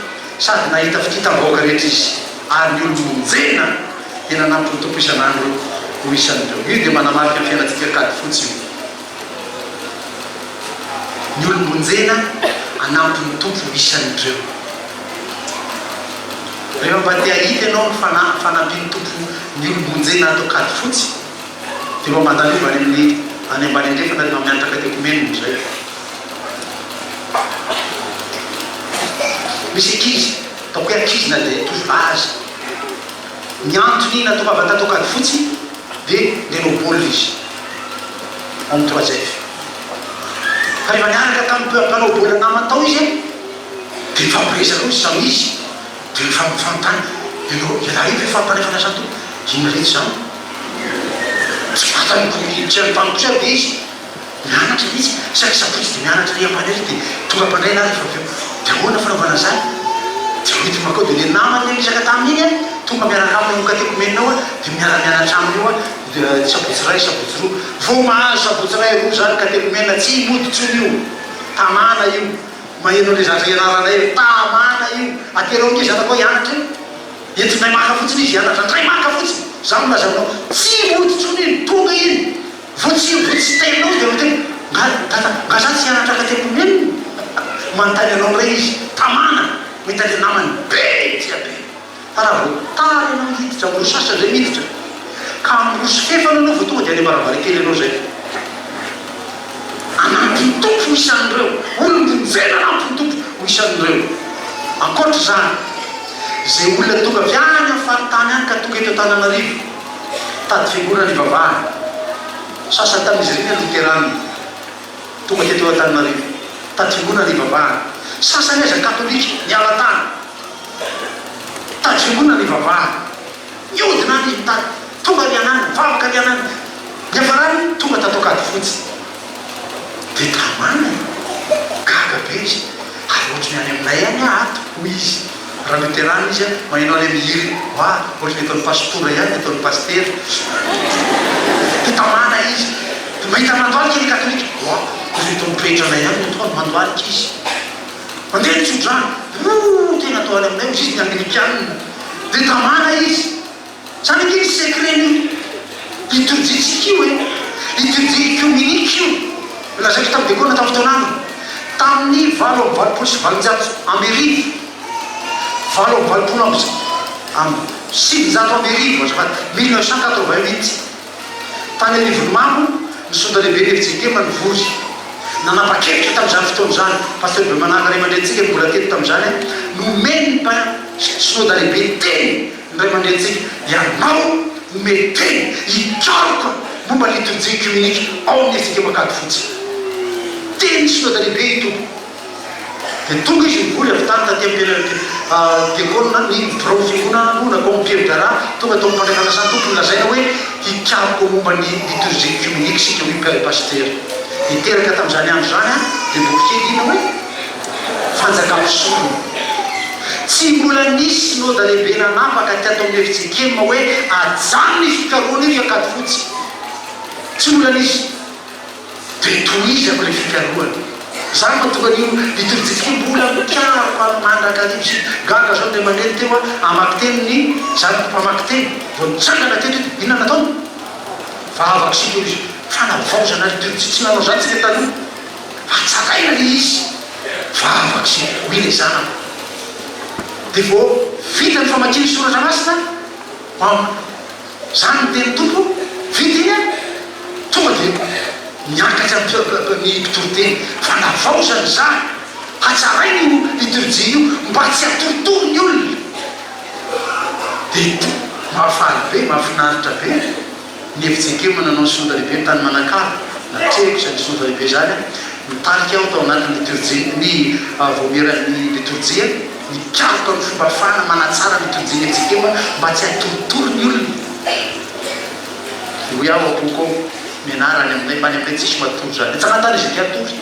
sady nahita fititaboaka rehetra izy ary ny olo monjena tena nampiny tompo isan'andro ho isan'ireo io dia manamarika ny fiainantsika kady fotsy io ny olo monjena anampiny tompo ho isan'ireo rehefa mba tia hita ianao ny fanampiny tompo ny olo monjena atao kady fotsy dia mba mandaliva any amin'ny any ambany andrefana rehefa miantraka tekomeniny zay misy ankizy ataoko hoe ankizina dia tovolazy ny antony natao avatata kady fotsy dia lenao baolina izy amin'ny troisième fa rehefa niaraka tamin'ny mpanao baolina namatao izy dia mifampiresaka izy samy izy dia mifampitany ianao ialahy io fampanefana sany to ino rehetra zany tsy fatany tsy ampanikosa dia izy mianatra izy saky sapotsy dia mianatra ny ampanay dia tonga ampandray na rehefa avy eo dia ahoana fanaovana zany dia hoety makao dia le namany misaka tamin'iny tonga miaraka aminy moka tekomeninao dia miara-mianatra aminy io dia sabotsy ray sabotsy roa vao mahazo sabotsy ray roa zany ka tekomenina tsy moditsony io tamana io mahenao le zatra ianarana io tamana io aterao nke zanako hianatra io entinay maka fotsiny izy hianatra ndray maka fotsiny za milazanao tsy moditsony iny tonga iny votsy tenao dia tena ngaza tsy hianatra ka tekomenina manontany anao ray izy tamana mita le namany be tia be fa raha vo tary anao hiditra amiro sasa zay miditra ka amroso fefana anao vo tonga dia any ambaravarakely anao zay anampiny tompo ho isan'ireo olombonjena anampiny tompo ho isan'ireo ankoatra zany zay olona tonga avy any amin'ny faritany any ka tonga eto Antananarivo tady fiangonana ny vavahany sasa tamin'izy reny luterana tonga teto Antananarivo tady fiangonana ny vavahany sasany aiza katolika niala tany tady fiangonana ny vavahany miodina any izy tady tonga ny anany vavaka ny anany ny afarany tonga tatao kady fotsy dia tamana gaga be izy ary ohatry ny any aminay any ato ho izy raha luterana izy mahinao any amin'ny hiry ohatry ny ataon'ny pastora ihany ataon'ny paster dia tamana izy dia mahita mandoalika ny katolika ohatry ataon'ny pretrana ihany notony mandoalika izy mandeha ny tsodrano tena atao any aminay izy ny anglikanina dia tamana izy zany akely secret-ny liturgie-tsika io liturgie ecumenique io lazaiko tamin'ny dekona tamin'ny fotoanandro tamin'ny 8 Amerivo 8 700 Amerivo 1988 tany arivony mamo ny sonda lehibe nevitsike manivory nanapa-kevitra tamin'izany fotoana zany pasteur be manaka ray aman-drentsika mbola teto tamin'izany nomeny mpa soda lehibe teny ny ray aman-drentsika ianao omeny teny hikaroka momba liturgie ecumenique ao amin'ny efitsika makady fotsy teny soda lehibe itompo dia tonga izy mivory avy tany taty ampianadekona ny birao fiangonana nakao mipiery gara tonga tao mpandraikana sany tompo lazaina hoe hikaroka momba ny liturgie ecumenique sika hoe pasteur niteraka tamin'izany andro zany dia boky kely ina hoe fanjakam-pisono tsy mbola nisy synode lehibe nanapaka ty atao amin'ny efitsikema hoe ajany ny fikaroana io akady fotsy tsy mbola nisy dia toizako le fikaroana zany mahatonga an'io liturgie mbola mikaroko mandraka sy gaga zao ny maneny teo amaky teny ny zany mpamaky teny vao nitsangana teto inona nataony vavaksika izy fanavaozana liturgie tsy nanao zany tsika taloha fa tsaraina le izy vavaksika mila zanako de vo vita ny famakiny soratra masina zany teny tompo vita iny a tonga de miakatra ny mpitoroteny fanavaozany zany hatsaraina io liturgie io mba tsy atorotoro ny olona de mahafaly be mahafinaritra be ny efitsike mananao sonda lehibe ny tany manakara natrehiko zany sonda lehibe zany mitarika aho tao anatin'ny liturgie ny vomerany liturgie mikaloka ny fomba fana manatsara liturgie ny efitsikema mba tsy atorotoro ny olona ho iaho apoko mianarany aminay mbany aminay tsisy matory zany tsy anatany izy tiatory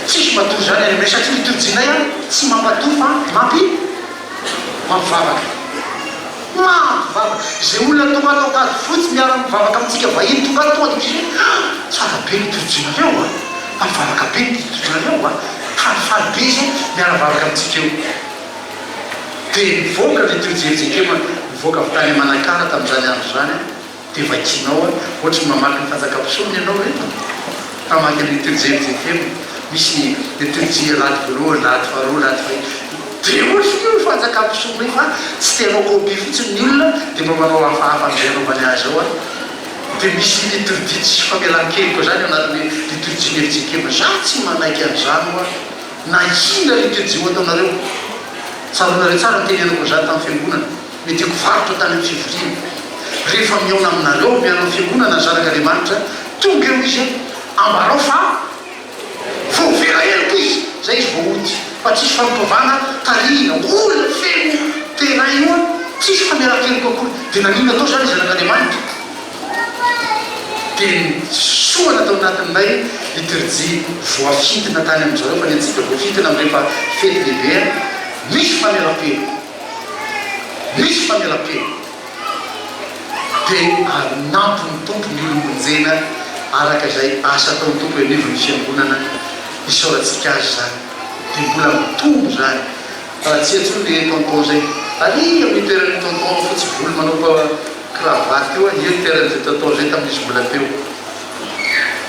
tsisy matory zany any aminay satria liturgienay a tsy mampatory fa mampivavaka zay olona tonga atao fotsy miara mivavaka amitsika vahiny tonga tonga de tsara be liturgienareo a mivavaka be liturgienareo a falifaly be zay miara mivavaka amitsika eo de mivoaka liturgie fitsikema mivoaka avy tany manakara tam'izany andro zany de vakinao ohatry mamaky ny fanjakam-pisony ianao reto mamaky liturgie fitsikema misy liturgie laty voalohany laty faharoa laty fahiny de ohatry io fanjakam-pisony fa tsy tenao copie fotsiny ny olona de mba manao hafahafa am'izay anaovany azy ao a de misy liturgie tsy famelan-kely koa zany anatin'ny liturgie ny fitsikema za tsy manaiky an'izany oa na hina liturgie ho ataonareo tsaronareo tsara ny teny anako zany tamin'ny fiangonana meteko varotra tany amin'ny fivoriana rehefa miaona aminareo mianao fiangonana ny zanak'Andriamanitra tonga eo izy ambarao fa voavera eloko izy zay izy voaody fa tsisy fampitovana tarina olona feno tena io a tsisy famelan-keloko akory de nanino atao zany zanak'Andriamanitra de soa natao anatin'nay liturgie voafitina tany amin'izareo fa ny antsika voafitina am'rehefa fety lehibe misy famelam-pelo de anampony tompo ny olombonjena araka zay asa taony tompo anivony fiangonana isaoratsika azy zany de mbola mitombo zany tsy atsony le tonton zay alia amin'ny toerany tonton fotsy volo manao cravaty eo ia toeran'zay tonton zay tamin'izy mbola teo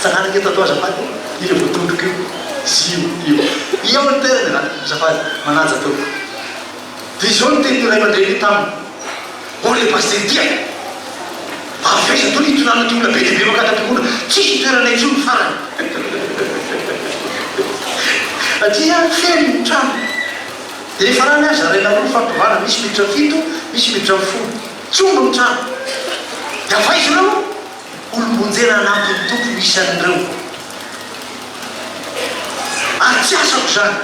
tsananake tonton azafady ile voatondroko io io ny toerany azafady manaja tao de zao ny teny ray aman-dreny taminy o le paster dia aveza to nitonana ty olona be lehibe makatapikona tsisy toeranay tsy ny farany satria feno ny trano de rehefa rany azy zarena roa fampitovana misy miditra fito misy miditra folo tsomba ny trano de avaizanao olombonjena anampony tompo misy an'ireo ary tsy asako zany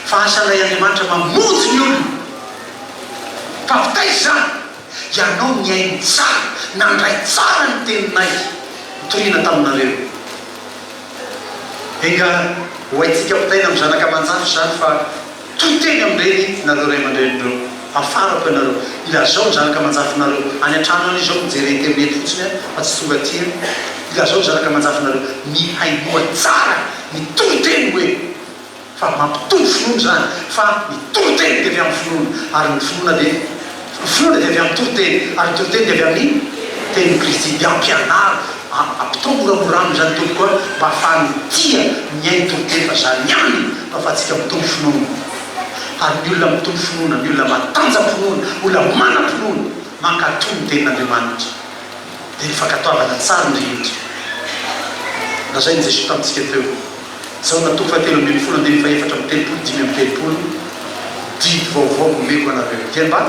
fa asanay Andriamanitra mamonjy ny olona mpampitaizy zany ianao miainy tsara nandray tsara ny teninay mitorina taminareo enga hoaitsika mpitaina amin'ny zanaka manjafy zany fa toteny am'ireny nareo ray aman-drenireo afarako ianareo ilazao ny zanaka manjafinareo any an-trano any izao mijery internet fotsiny fa tsy tonga tia ilazao ny zanaka manjafinareo mihainoa tsara mitoro-teny hoe fa mampitombo finoana zany fa mitoro-teny de avy amin'ny finoana ary ny finoana de avy amin'ny toro-teny ary ny toro-teny de avy amin'ny teny Kristy de ampianary ampitomboramorano zany tompo koa mba ahafahany tia miainy toro-teny fa zany ihany fa afatsika mitombo finoana ary ny olona mitombo finoana ny olona matanja finoana olona mana-pinoana mankatoy ny tenin'Andriamanitra de ny fankatoavana tsara ny rehetra na zay ny Jesosy tamintsika teo zao natoko fahatelo ambin'ny folo andeny faefatra amin'ny telopolo dimy amin'ny telopolo didy vaovao momeko anareo dia mba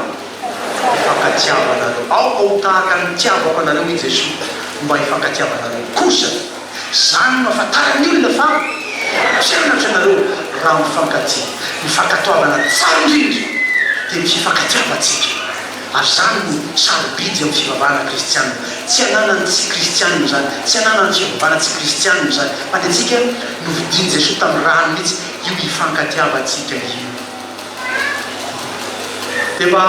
ifankatiavanareo ao tahaka ny tiavako anareo i Jesosy mba ifankatiavanareo kosa zany mahafantarany olona fa mpianatra anareo raha mifankatia mifankatoavana tsara indrindra de mififankatiavatsika ary zany no sarobidy amin'ny fivavahana kristianina tsy ananany tsy kristianina zany tsy ananany fivavahana tsy kristianina zany fa de tsika novidiny Jesosy tamin'ny rano mihitsy io ifankatiavatsika io de mba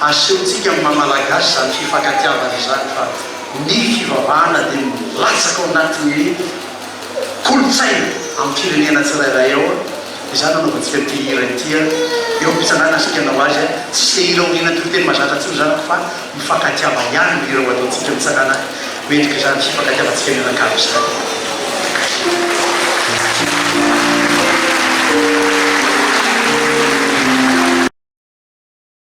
asehotsika amin'ny mamalagasy zany fifankatiavana zany fa ny fivavahana de milatsaka ao anatin'ny kolotsaina amin'ny firenena tsirairay ao izany anaovantsika nytehira itya eo ampisanana asikanao azy tsy tehira orina toteny mazatra tsy zany fa mifankatiava ihany ireo ataontsika mitsangana mendrika zany fifankatiavantsika mianakavy zany